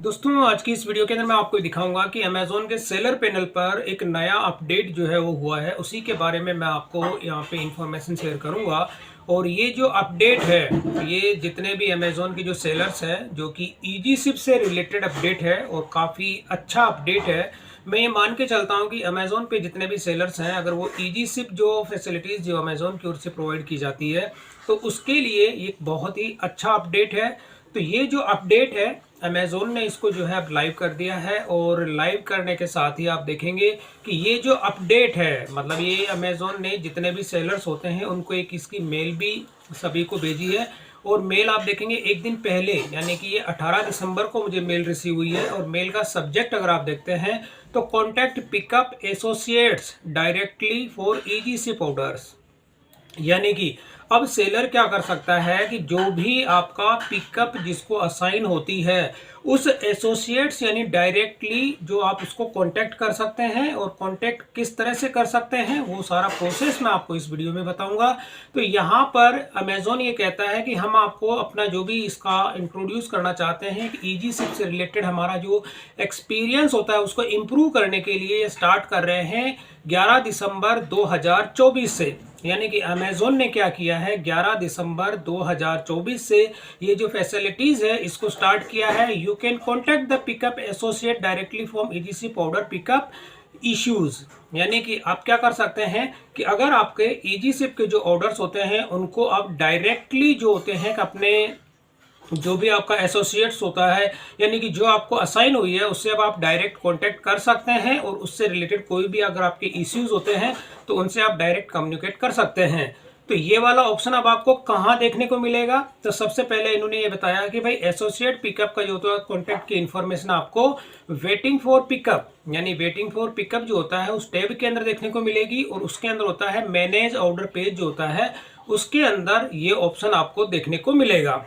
दोस्तों आज की इस वीडियो के अंदर मैं आपको दिखाऊंगा कि अमेज़ोन के सेलर पैनल पर एक नया अपडेट जो है वो हुआ है। उसी के बारे में मैं आपको यहाँ पे इंफॉर्मेशन शेयर करूंगा। और ये जो अपडेट है, ये जितने भी अमेज़ोन के जो सेलर्स हैं जो कि ईजी शिप से रिलेटेड अपडेट है और काफ़ी अच्छा अपडेट है। मैं ये मान के चलता हूँ कि अमेज़ोन पे जितने भी सेलर्स हैं, अगर वो ईजी शिप जो फैसिलिटीज़ जो अमेज़ोन की ओर से प्रोवाइड की जाती है, तो उसके लिए एक बहुत ही अच्छा अपडेट है। तो ये जो अपडेट है, अमेज़ोन ने इसको जो है अब लाइव कर दिया है। और लाइव करने के साथ ही आप देखेंगे कि ये जो अपडेट है, मतलब ये अमेज़ोन ने जितने भी सेलर्स होते हैं उनको एक इसकी मेल भी सभी को भेजी है। और मेल आप देखेंगे एक दिन पहले, यानी कि ये 18 दिसंबर को मुझे मेल रिसीव हुई है। और मेल का सब्जेक्ट अगर आप देखते हैं तो contact pickup associates directly for easy ship orders. यानी कि अब सेलर क्या कर सकता है कि जो भी आपका पिकअप जिसको असाइन होती है उस एसोसिएट्स यानी डायरेक्टली जो आप उसको कांटेक्ट कर सकते हैं। और कांटेक्ट किस तरह से कर सकते हैं वो सारा प्रोसेस मैं आपको इस वीडियो में बताऊंगा। तो यहाँ पर अमेज़ॉन ये कहता है कि हम आपको अपना जो भी इसका इंट्रोड्यूस करना चाहते हैं कि ईजी शिप से रिलेटेड हमारा जो एक्सपीरियंस होता है उसको इम्प्रूव करने के लिए स्टार्ट कर रहे हैं 11 दिसंबर 2024 से। यानी कि अमेज़ोन ने क्या किया है, 11 दिसंबर 2024 से ये जो फैसिलिटीज़ है इसको स्टार्ट किया है। You can contact the pickup associate directly from easy ship order pickup issues. यानी कि आप क्या कर सकते हैं कि अगर आपके ईजी शिप के जो ऑर्डर्स होते हैं उनको आप डायरेक्टली जो होते हैं अपने जो भी आपका एसोसिएट्स होता है, यानी कि जो आपको असाइन हुई है उससे अब आप डायरेक्ट कांटेक्ट कर सकते हैं। और उससे रिलेटेड कोई भी अगर आपके इश्यूज होते हैं तो उनसे आप डायरेक्ट कम्युनिकेट कर सकते हैं। तो ये वाला ऑप्शन अब आपको कहाँ देखने को मिलेगा, तो सबसे पहले इन्होंने ये बताया कि भाई एसोसिएट पिकअप का जो होता है कॉन्टैक्ट की इन्फॉर्मेशन आपको वेटिंग फॉर पिकअप यानी वेटिंग फॉर पिकअप जो होता है उस टैब के अंदर देखने को मिलेगी। और उसके अंदर होता है मैनेज ऑर्डर पेज जो होता है उसके अंदर ये ऑप्शन आपको देखने को मिलेगा।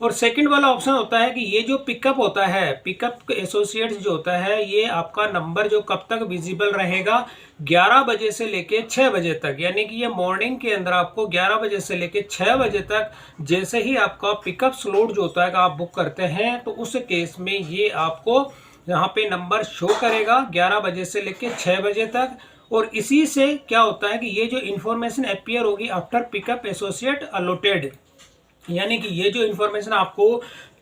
और सेकंड वाला ऑप्शन होता है कि ये जो पिकअप होता है, पिकअप एसोसिएट्स जो होता है, ये आपका नंबर जो कब तक विजिबल रहेगा, 11 बजे से लेके 6 बजे तक। यानी कि ये मॉर्निंग के अंदर आपको 11 बजे से लेके 6 बजे तक जैसे ही आपका पिकअप स्लॉट जो होता है आप बुक करते हैं तो उस केस में ये आपको यहाँ पे नंबर शो करेगा 11 बजे से लेके 6 बजे तक। और इसी से क्या होता है कि ये जो इन्फॉर्मेशन अपीयर होगी आफ्टर पिकअप एसोसिएट अलॉटेड, यानी कि ये जो इन्फॉर्मेशन आपको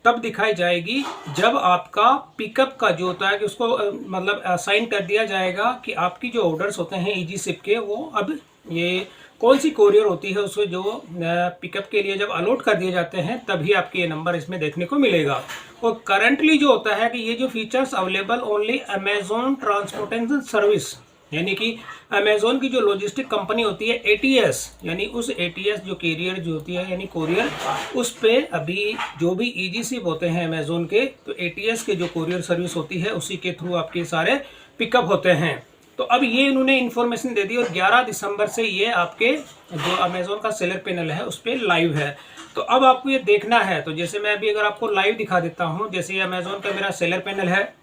तब दिखाई जाएगी जब आपका पिकअप का जो होता है कि उसको मतलब असाइन कर दिया जाएगा कि आपकी जो ऑर्डर्स होते हैं ईजी शिप के वो अब ये कौन सी कोरियर होती है उसको जो पिकअप के लिए जब अलॉट कर दिए जाते हैं तभी आपके ये नंबर इसमें देखने को मिलेगा। और करंटली जो होता है कि ये जो features available only Amazon transportation service, यानी कि अमेज़ॉन की जो लॉजिस्टिक कंपनी होती है एटीएस, यानी उस एटीएस जो कैरियर जो होती है यानी कोरियर, उस पे अभी जो भी ईजी शिप होते हैं अमेज़ॉन के, तो एटीएस के जो कोरियर सर्विस होती है उसी के थ्रू आपके सारे पिकअप होते हैं। तो अब ये इन्होंने इन्फॉर्मेशन दे दी और 11 दिसंबर से ये आपके जो अमेज़ॉन का सेलर पैनल है उस पर लाइव है। तो अब आपको ये देखना है, तो जैसे मैं अभी अगर आपको लाइव दिखा देता हूँ, जैसे ये अमेज़ॉन का मेरा सेलर पैनल है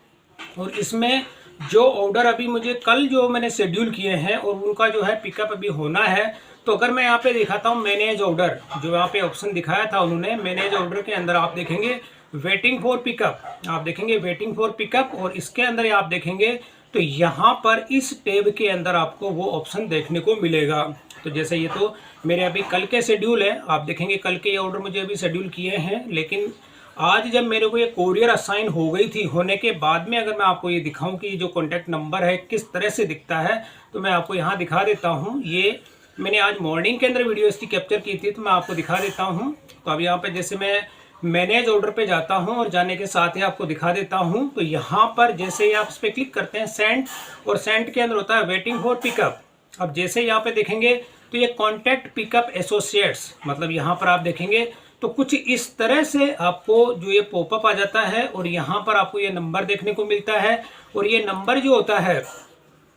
और इसमें जो ऑर्डर अभी मुझे कल जो मैंने शेड्यूल किए हैं और उनका जो है पिकअप अभी होना है। तो अगर मैं यहाँ पे दिखाता हूँ मैनेज ऑर्डर, जो यहाँ पे ऑप्शन दिखाया था उन्होंने, मैनेज ऑर्डर के अंदर आप देखेंगे वेटिंग फॉर पिकअप, आप देखेंगे वेटिंग फॉर पिकअप। और इसके अंदर आप देखेंगे तो यहाँ पर इस टैब के अंदर आपको वो ऑप्शन देखने को मिलेगा। तो जैसे ये तो मेरे अभी कल के शेड्यूल है, आप देखेंगे कल के ये ऑर्डर मुझे अभी शेड्यूल किए हैं। लेकिन आज जब मेरे को ये कोरियर असाइन हो गई थी, होने के बाद में अगर मैं आपको ये दिखाऊं कि जो कॉन्टैक्ट नंबर है किस तरह से दिखता है, तो मैं आपको यहाँ दिखा देता हूँ। ये मैंने आज मॉर्निंग के अंदर वीडियो इसकी कैप्चर की थी, तो मैं आपको दिखा देता हूँ। तो अब यहाँ पे जैसे मैं मैनेज ऑर्डर पे जाता हूँ और जाने के साथ ही आपको दिखा देता हूँ। तो यहाँ पर जैसे ही आप इस पर क्लिक करते हैं सेंड, और सेंड के अंदर होता है वेटिंग फॉर पिकअप। अब जैसे यहाँ पे देखेंगे तो ये कॉन्टैक्ट पिकअप एसोसिएट्स, मतलब यहाँ पर आप देखेंगे तो कुछ इस तरह से आपको जो ये पॉपअप आ जाता है और यहाँ पर आपको ये नंबर देखने को मिलता है। और ये नंबर जो होता है,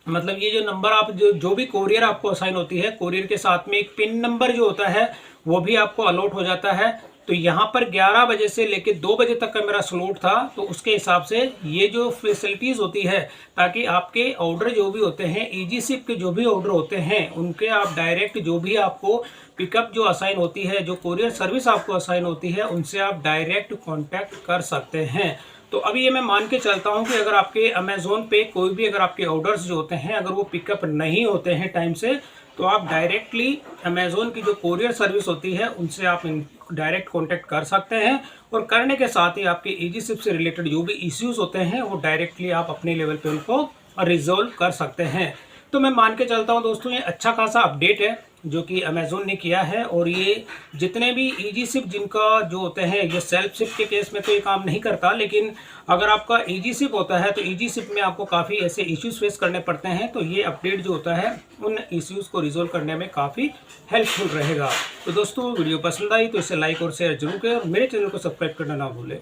मतलब ये जो नंबर आप जो भी कोरियर आपको असाइन होती है, कोरियर के साथ में एक पिन नंबर जो होता है वो भी आपको अलॉट हो जाता है। तो यहाँ पर 11 बजे से लेकर 2 बजे तक का मेरा स्लॉट था, तो उसके हिसाब से ये जो फैसिलिटीज़ होती है ताकि आपके ऑर्डर जो भी होते हैं ईजी शिप के जो भी ऑर्डर होते हैं उनके आप डायरेक्ट जो भी आपको पिकअप जो असाइन होती है, जो कोरियर सर्विस आपको असाइन होती है, उनसे आप डायरेक्ट कांटेक्ट कर सकते हैं। तो अभी ये मैं मान के चलता हूँ कि अगर आपके अमेज़ोन पे कोई भी अगर आपके ऑर्डर्स जो होते हैं अगर वो पिकअप नहीं होते हैं टाइम से, तो आप डायरेक्टली अमेज़ोन की जो कोरियर सर्विस होती है उनसे आप डायरेक्ट कॉन्टैक्ट कर सकते हैं, और करने के साथ ही आपके ईजी शिप से रिलेटेड जो भी इश्यूज़ होते हैं वो डायरेक्टली आप अपने लेवल पे उनको रिजॉल्व कर सकते हैं। तो मैं मान के चलता हूँ दोस्तों ये अच्छा खासा अपडेट है जो कि अमेज़ोन ने किया है, और ये जितने भी ईजी शिप जिनका जो होते हैं, ये सेल्फ शिप के केस में तो ये काम नहीं करता, लेकिन अगर आपका ईजी शिप होता है तो ईजी शिप में आपको काफ़ी ऐसे इश्यूज फेस करने पड़ते हैं, तो ये अपडेट जो होता है उन इश्यूज़ को रिजॉल्व करने में काफ़ी हेल्पफुल रहेगा। तो दोस्तों वीडियो पसंद आई तो इसे लाइक और शेयर जरूर करें, और मेरे चैनल को सब्सक्राइब करना ना भूलें।